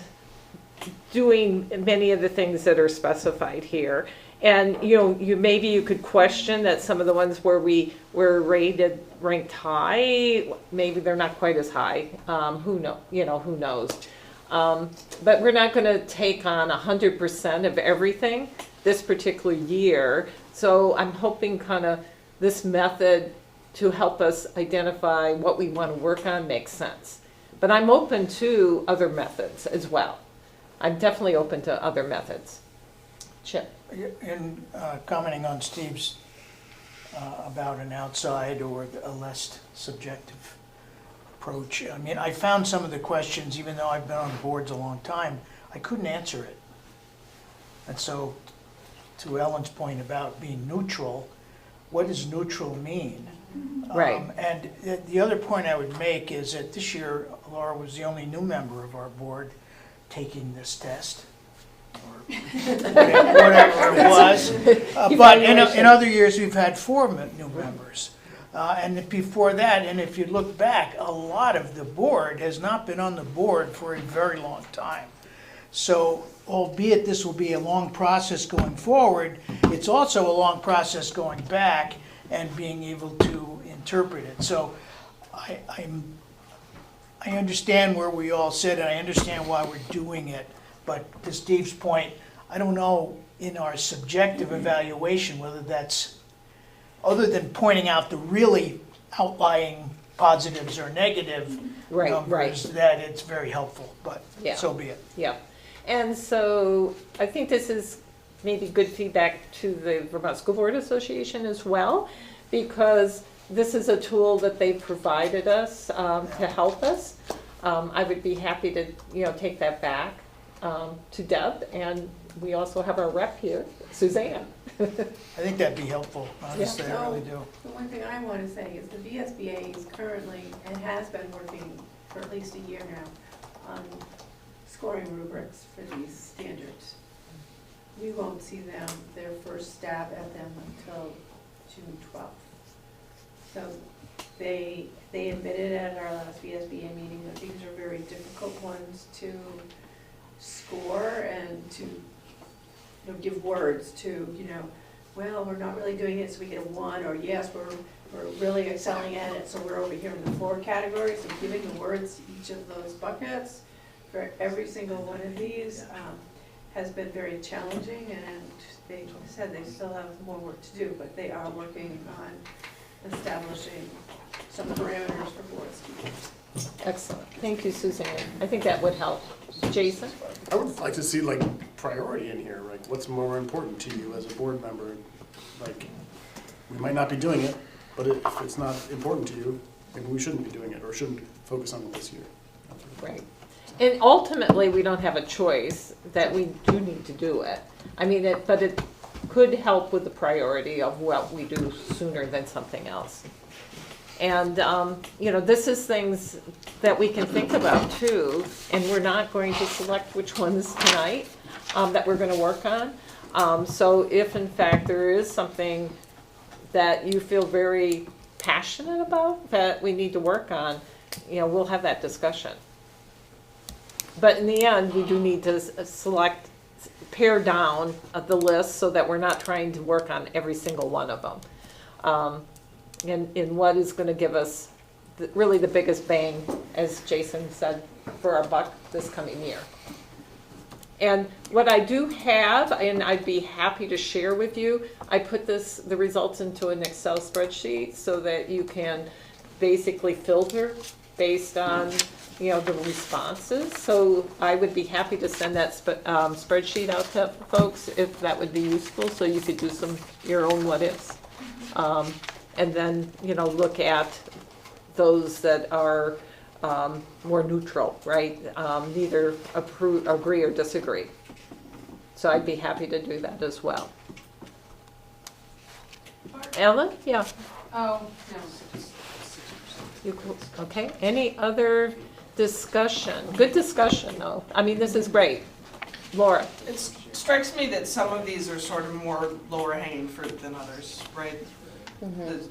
doing many of the things that are specified here. And, maybe you could question that some of the ones where we were ranked high, maybe they're not quite as high. Who knows? But we're not gonna take on 100% of everything this particular year. So I'm hoping kind of this method to help us identify what we want to work on makes sense. But I'm open to other methods as well. I'm definitely open to other methods. Chip? In commenting on Steve's about an outside or a less subjective approach, I mean, I found some of the questions, even though I've been on boards a long time, I couldn't answer it. And so, to Ellen's point about being neutral, what does neutral mean? Right. And the other point I would make is that this year, Laura was the only new member of our board taking this test, or whatever it was. But in other years, we've had 4 new members. And before that, and if you look back, a lot of the board has not been on the board for a very long time. So, albeit this will be a long process going forward, it's also a long process going back and being able to interpret it. So I understand where we all sit, and I understand why we're doing it. But to Steve's point, I don't know in our subjective evaluation whether that's, other than pointing out the really outlying positives or negative numbers, that it's very helpful, but so be it. Yeah. And so I think this is maybe good feedback to the Vermont School Board Association as well, because this is a tool that they provided us to help us. I would be happy to take that back to Deb, and we also have our rep here, Suzanne. I think that'd be helpful, honestly, I really do. The one thing I want to say is the VSBA is currently, and has been working for at least a year now, on scoring rubrics for these standards. We won't see their first stab at them until June 12th. So they admitted at our last VSBA meeting that these are very difficult ones to score and to give words to, well, we're not really doing it, so we get a 1, or yes, we're really excelling at it, so we're over here in the 4 category. So giving the words to each of those buckets for every single one of these has been very challenging, and they said they still have more work to do, but they are working on establishing some parameters for boards to use. Excellent. Thank you, Suzanne. I think that would help. Jason? I would like to see priority in here, like what's more important to you as a board member? Like, we might not be doing it, but if it's not important to you, maybe we shouldn't be doing it or shouldn't focus on it this year. Right. And ultimately, we don't have a choice that we do need to do it. I mean, but it could help with the priority of what we do sooner than something else. And, this is things that we can think about too, and we're not going to select which ones tonight that we're going to work on. So if in fact there is something that you feel very passionate about that we need to work on, we'll have that discussion. But in the end, we do need to pare down the list so that we're not trying to work on every single one of them. And what is going to give us really the biggest bang, as Jason said, for our buck this coming year. And what I do have, and I'd be happy to share with you, I put the results into an Excel spreadsheet so that you can basically filter based on the responses. So I would be happy to send that spreadsheet out to folks if that would be useful, so you could do your own what ifs. And then, look at those that are more neutral, right? Neither agree or disagree. So I'd be happy to do that as well. Ellen? Yeah. Oh, no. Okay. Any other discussion, good discussion though. I mean, this is great. Laura? It strikes me that some of these are sort of more lower hanging fruit than others, right?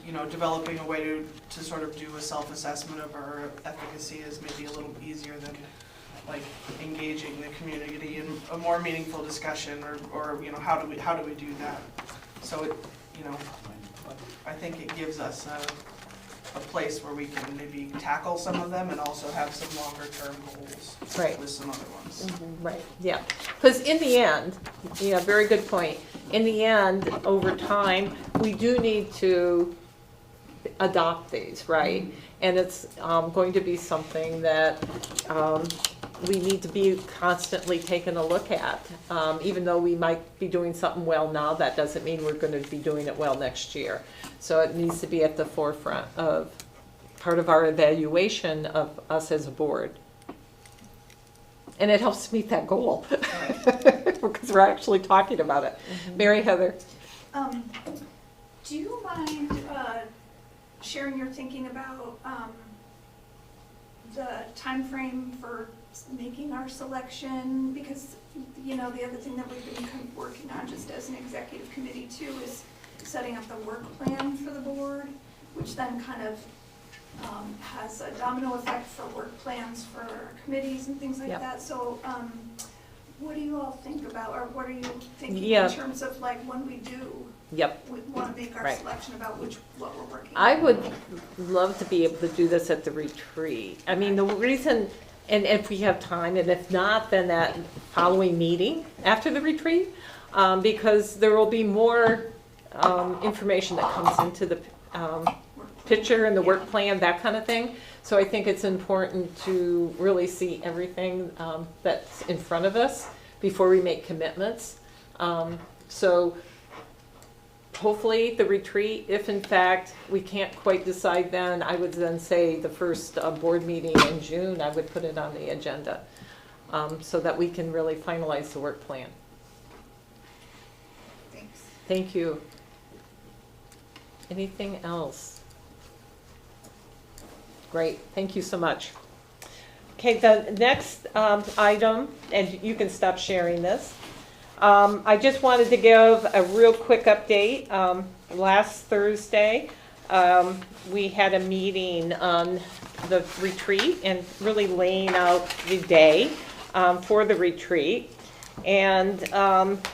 You know, developing a way to sort of do a self-assessment of our efficacy is maybe a little easier than like engaging the community in a more meaningful discussion, or you know, how do we do that? So it, you know, I think it gives us a place where we can maybe tackle some of them and also have some longer term goals with some other ones. Right, yeah. Because in the end, yeah, very good point. In the end, over time, we do need to adopt these, right? And it's going to be something that we need to be constantly taking a look at. Even though we might be doing something well now, that doesn't mean we're going to be doing it well next year. So it needs to be at the forefront of part of our evaluation of us as a board. And it helps meet that goal because we're actually talking about it. Mary Heather. Do you mind sharing your thinking about the time frame for making our selection? Because, you know, the other thing that we've been kind of working on just as an executive committee too is setting up the work plan for the board, which then kind of has a domino effect for work plans for committees and things like that. So what do you all think about, or what are you thinking in terms of like when we do we want to make our selection about what we're working on? I would love to be able to do this at the retreat. I mean, the reason, and if we have time, and if not, then that following meeting after the retreat, because there will be more information that comes into the picture and the work plan, that kind of thing. So I think it's important to really see everything that's in front of us before we make commitments. So hopefully the retreat, if in fact we can't quite decide then, I would then say the first board meeting in June, I would put it on the agenda so that we can really finalize the work plan. Thanks. Thank you. Anything else? Great, thank you so much. Okay, the next item, and you can stop sharing this. I just wanted to give a real quick update. Last Thursday, we had a meeting on the retreat and really laying out the day for the retreat. And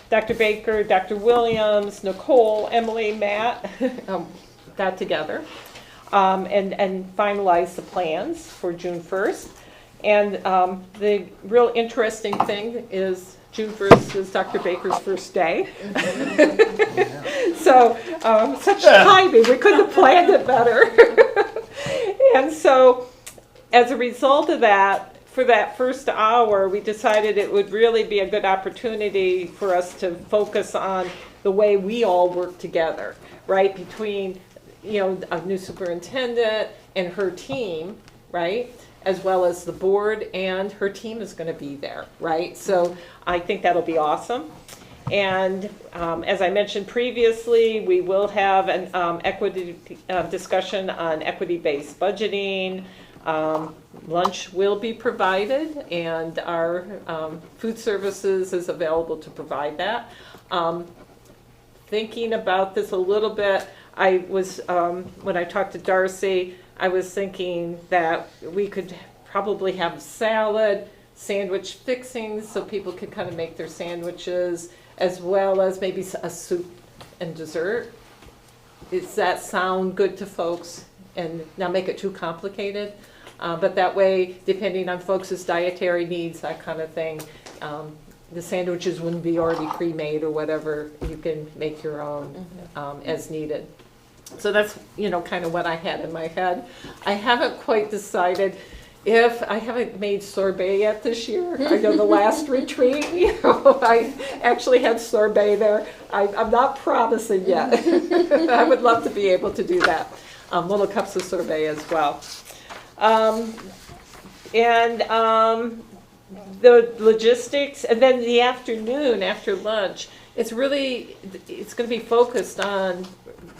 Dr. Baker, Dr. Williams, Nicole, Emily, Matt got together and finalized the plans for June 1st. And the real interesting thing is June 1st is Dr. Baker's first day. So such timing, we couldn't have planned it better. And so as a result of that, for that first hour, we decided it would really be a good opportunity for us to focus on the way we all work together, right? Between, you know, a new superintendent and her team, right? As well as the board, and her team is going to be there, right? So I think that'll be awesome. And as I mentioned previously, we will have an equity discussion on equity-based budgeting. Lunch will be provided, and our food services is available to provide that. Thinking about this a little bit, I was, when I talked to Darcy, I was thinking that we could probably have salad, sandwich fixings, so people could kind of make their sandwiches, as well as maybe a soup and dessert. Does that sound good to folks? And not make it too complicated? But that way, depending on folks' dietary needs, that kind of thing, the sandwiches wouldn't be already pre-made or whatever. You can make your own as needed. So that's, you know, kind of what I had in my head. I haven't quite decided if I haven't made sorbet yet this year. I know the last retreat, you know, I actually had sorbet there. I'm not promising yet. I would love to be able to do that. Little cups of sorbet as well. The logistics, and then the afternoon after lunch, it's going to be focused on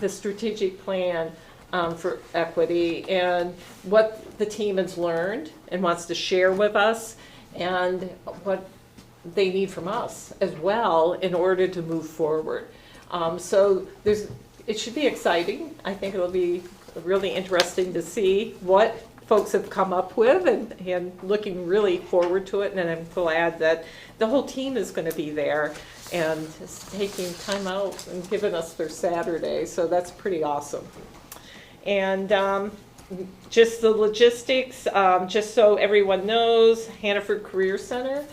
the strategic plan, for equity and what the team has learned and wants to share with us and what they need from us as well in order to move forward. So it should be exciting. I think it'll be really interesting to see what folks have come up with and looking really forward to it. And I'm glad that the whole team is going to be there and taking time out and giving us their Saturday. So that's pretty awesome. And just the logistics, just so everyone knows, Hannaford Career Center,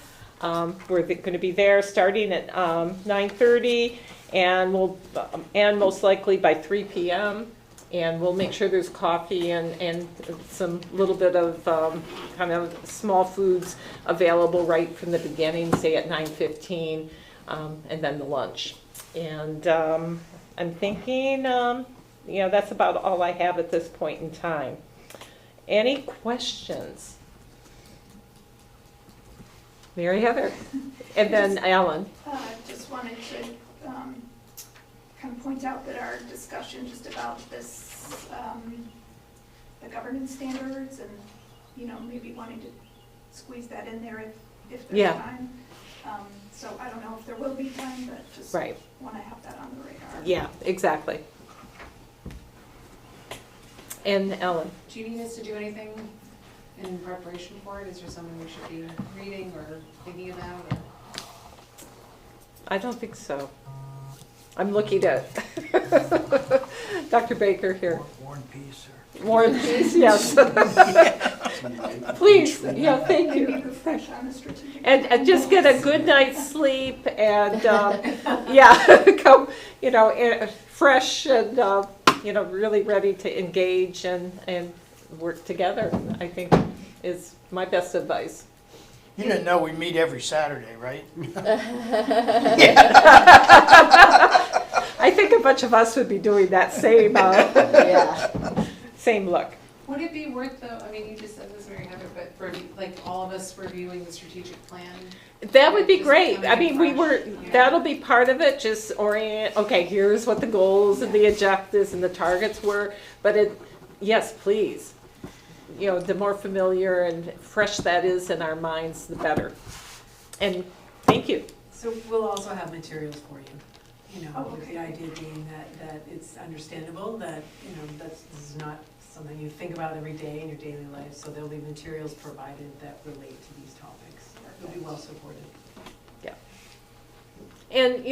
we're going to be there starting at 9:30 and we'll end most likely by 3 p.m. And we'll make sure there's coffee and some little bit of kind of small foods available right from the beginning, say at 9:15, and then the lunch. And I'm thinking, that's about all I have at this point in time. Any questions? Mary Heather, and then Alan. Just wanted to kind of point out that our discussion just about this, the governance standards and, maybe wanting to squeeze that in there if there's time. So I don't know if there will be time, but just want to have that on the radar. Yeah, exactly. And Ellen. Do you need us to do anything in preparation for it? Is there something we should be reading or thinking about? Or? I don't think so. I'm looking at Dr. Baker here. War and Peace. War and Peace, yes. Please, thank you. Maybe refresh on the strategic. And just get a good night's sleep and, come, fresh and, really ready to engage and work together, I think is my best advice. You didn't know we meet every Saturday, right? I think a bunch of us would be doing that same, same look. Would it be worth though, you just said this, Mary Heather, but for all of us reviewing the strategic plan? That would be great. That'll be part of it, just orient, okay, here's what the goals and the objectives and the targets were, but yes, please. The more familiar and fresh that is in our minds, the better. And thank you. So we'll also have materials for you, with okay. the idea being that it's understandable that, this is not something you think about every day in your daily life, so there'll be materials provided that relate to these topics. You'll be well supported. Yeah. And,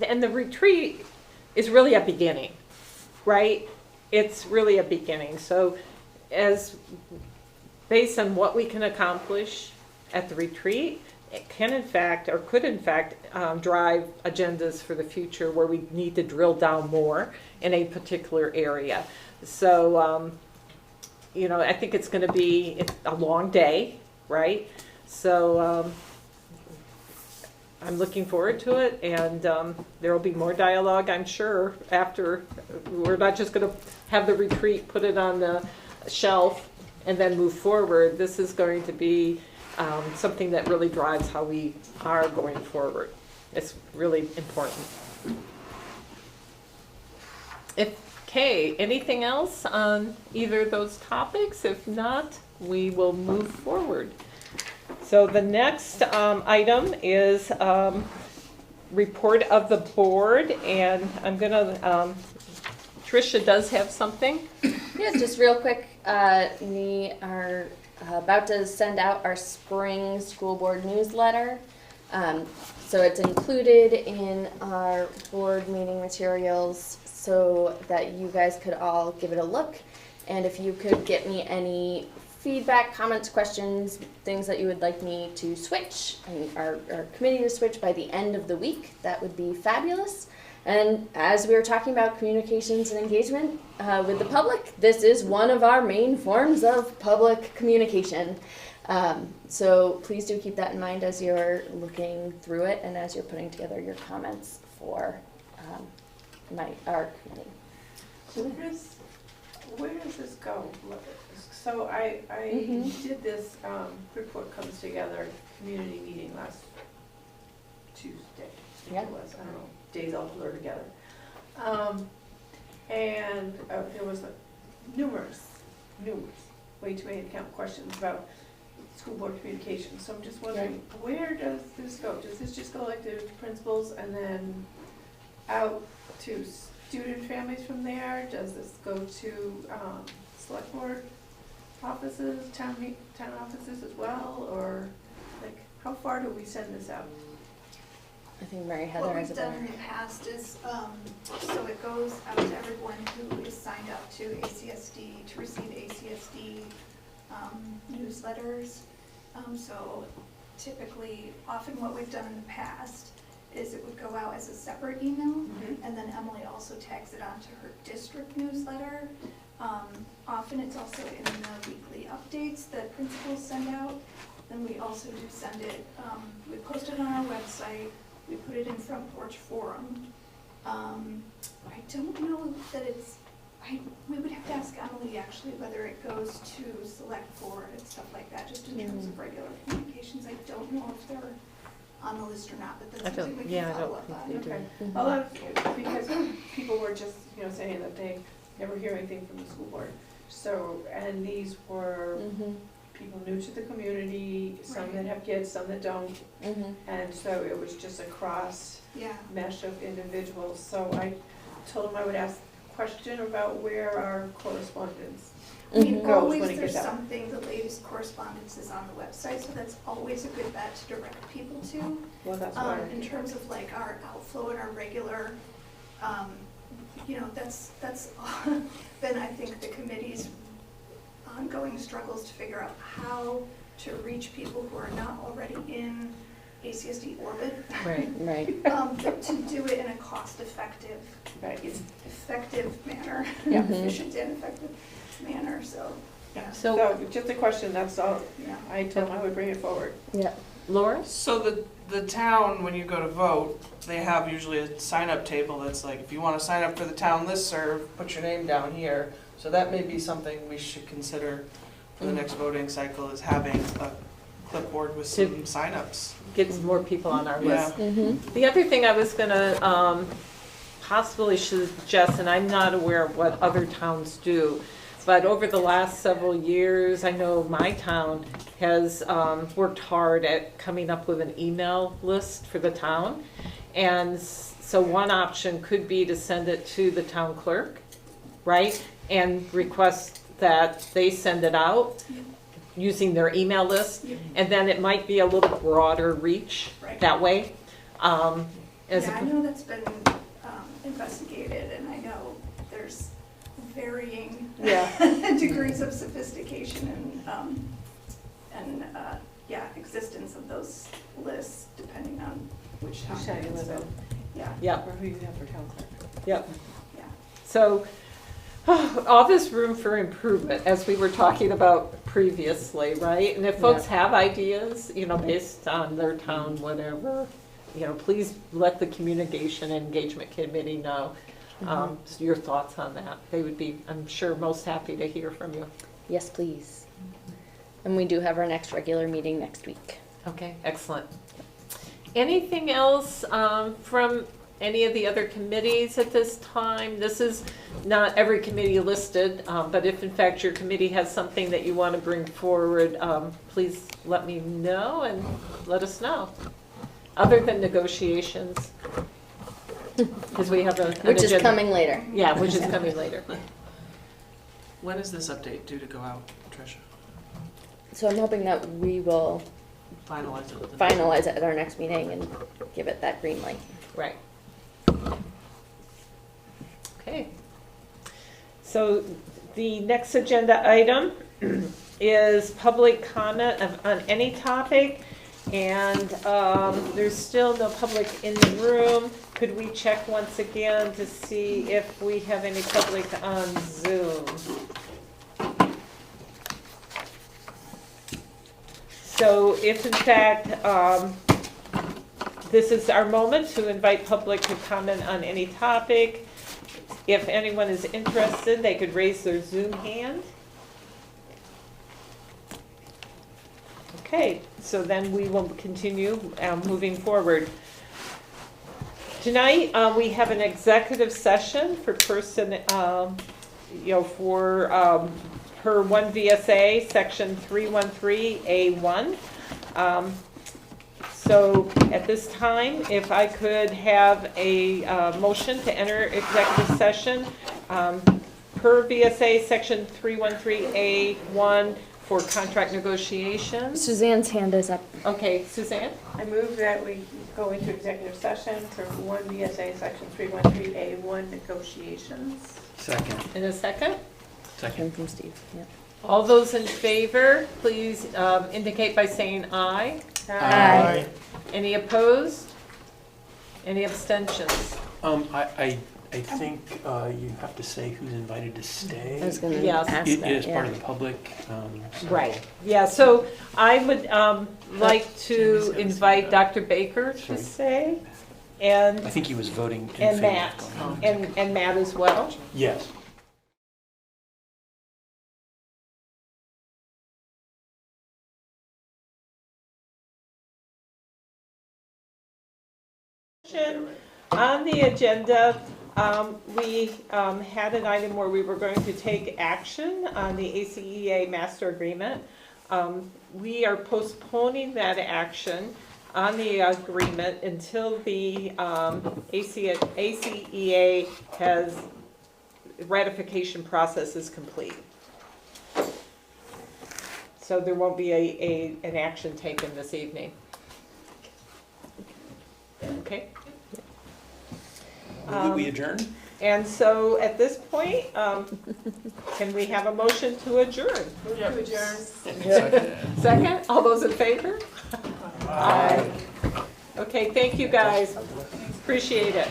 and the retreat is really a beginning, right? It's really a beginning. So based on what we can accomplish at the retreat, it can in fact, or could in fact, drive agendas for the future where we need to drill down more in a particular area. So, I think it's going to be a long day, right? So I'm looking forward to it, and there will be more dialogue, I'm sure, after. We're not just going to have the retreat, put it on the shelf, and then move forward. This is going to be something that really drives how we are going forward. It's really important. Okay, anything else on either of those topics? If not, we will move forward. So the next item is report of the board, and I'm going to, Tricia does have something. Yeah, just real quick, we are about to send out our spring school board newsletter. So it's included in our board meeting materials so that you guys could all give it a look. And if you could get me any feedback, comments, questions, things that you would like me to switch, and our committee to switch by the end of the week, that would be fabulous. And as we were talking about communications and engagement with the public, this is one of our main forms of public communication. So please do keep that in mind as you're looking through it and as you're putting together your comments for our committee. Where does this go? So I did this report comes together community meeting last Tuesday. Yeah. It was, I don't know, days all blur together. And there was numerous, way too many to count questions about school board communication. So I'm just wondering, where does this go? Does this just go like to principals and then out to student families from there? Does this go to select board offices, town offices as well? Or like, how far do we send this out? I think Mary Heather What has a we've done better. in the past is, so it goes out to everyone who is signed up to ACSD, to receive ACSD newsletters. So typically, often what we've done in the past is it would go out as a separate email, and then Emily also tags it onto her district newsletter. Often it's also in the weekly updates that principals send out. Then we also do send it, we post it on our website, we put it in Front Porch Forum. I don't know that it's, we would have to ask Emily actually whether it goes to select board and stuff like that, just in terms of regular communications. I don't know if they're on the list or not, but that's something we can follow up on. Okay. A lot of, because people were just, saying that they never hear anything from the school board. So, and these were people new to the community, some that have kids, some that don't. And so it was just a cross mesh of individuals. So I told them I would ask a question about where our correspondence I mean, goes always when it there's gets out. something, the latest correspondence is on the website, so that's always a good bet to direct people to. Well, that's why. In terms of like our outflow and our regular, that's been, I think, the committee's ongoing struggles to figure out how to reach people who are not already in ACSD orbit. Right. But to do it in a cost-effective, effective manner, efficient and effective manner, so, yeah. So, just a question, that's all. Yeah. I told them I would bring it forward. Yeah. Laura? So the town, when you go to vote, they have usually a sign-up table that's like, if you want to sign up for the town listserv, put your name down here. So that may be something we should consider for the next voting cycle, is having a clipboard with some sign-ups. Get some more people on our list. Yeah. The other thing I was gonna possibly suggest, and I'm not aware of what other towns do, but over the last several years, I know my town has worked hard at coming up with an email list for the town. And so one option could be to send it to the town clerk, right? And request that they send it out using their email list. And then it might be a little broader reach that way. I know that's been investigated, and I know there's varying degrees of sophistication and existence of those lists depending on which town you live in. Yeah. Or who you have for town clerk. Yep. Yeah. So, all this room for improvement, as we were talking about previously, right? And if folks have ideas, based on their town, whatever, please let the communication and engagement committee know your thoughts on that. They would be, I'm sure, most happy to hear from you. Yes, please. And we do have our next regular meeting next week. Okay, excellent. Anything else from any of the other committees at this time? This is not every committee listed, but if in fact your committee has something that you want to bring forward, please let me know and let us know. Other than negotiations, because we have an Which is agenda. coming later. Yeah, which is coming later. When is this update due to go out, Tricia? So I'm hoping that we will Finalize it. finalize it at our next meeting and give it that green light. Right. Okay. So the next agenda item is public comment on any topic. And there's still no public in the room. Could we check once again to see if we have any public on Zoom? So if in fact, this is our moment to invite public to comment on any topic. If anyone is interested, they could raise their Zoom hand. Okay, so then we will continue moving forward. Tonight, we have an executive session for person, for per 1 VSA, section 313A1. So at this time, if I could have a motion to enter executive session per VSA, section 313A1 for contract negotiations. Suzanne's hand is up. Okay, Suzanne? I move that we go into executive session for 1 VSA section 313A1 negotiations. Second. In a second? Second from Steve, yeah. All those in favor, please indicate by saying aye. Aye. Any opposed? Any abstentions? I think you have to say who's invited to stay. I was going to Yes. ask It that, is part yeah. of the public. So- Right, yeah, so I would like to invite Dr. Baker to Sorry. stay, and I think he was voting in and favor of Matt, going on. and Matt as well. Yes. On the agenda, we had an item where we were going to take action on the ACEA master agreement. We are postponing that action on the agreement until the ACEA has ratification process is complete. So there won't be an action taken this evening. Okay? We adjourn? And so at this point, can we have a motion to adjourn? Move to adjourn. Second, all those in favor? Aye. Okay, thank you guys. Appreciate it.